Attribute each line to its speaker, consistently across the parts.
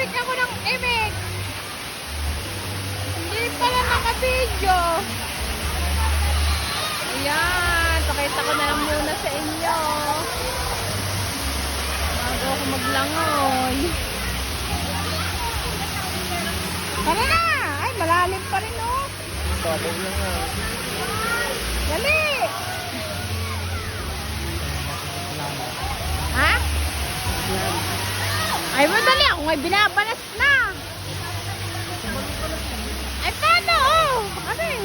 Speaker 1: imik ako ng imik. Hindi pala naka-video. Ayan, pakita ko na lang muna sa inyo. Bago ako maglangoy. Tara na! Ay, malalim pa rin, oh.
Speaker 2: Babaw lang nga.
Speaker 1: Dali! Ha? Ay, madali ako ngay binabalas na. Ay, paano? Oh, ano eh?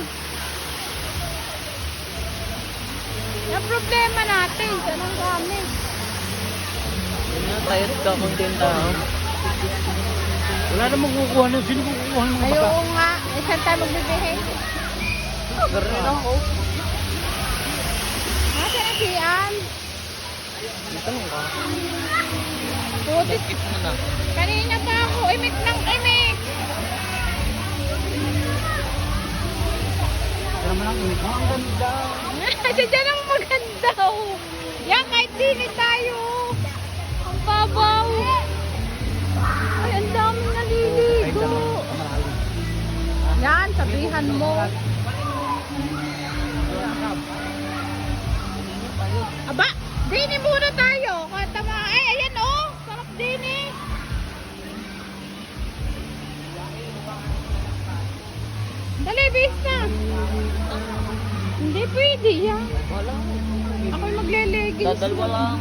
Speaker 1: Yung problema natin, saan ang gamit?
Speaker 2: Yun nga, tired ka kung din tao. Wala namang kukuha nun. Sino kukuha ng
Speaker 1: Ay,
Speaker 2: baka?
Speaker 1: oo nga. Isang tayo magbibihing.
Speaker 2: Ganun ako.
Speaker 1: Nasaan ang siyan?
Speaker 2: Dito lang ka.
Speaker 1: Putit.
Speaker 2: Skip mo na.
Speaker 1: Kanina pa ako, imik ng imik.
Speaker 2: Pero naman ang ulit mo. Ang ganda.
Speaker 1: Diyan ang maganda, oh. Yan, kahit dini tayo. Ang babaw. Ay, ang daming naliligo. Yan, sabihan mo. Aba, dini muna tayo. Tama. Ay, ayan, oh. Sarap dini. Dali, bis na. Hindi pwede yan.
Speaker 2: Wala.
Speaker 1: Ako'y magle-leggings.
Speaker 2: Dadalwa lang.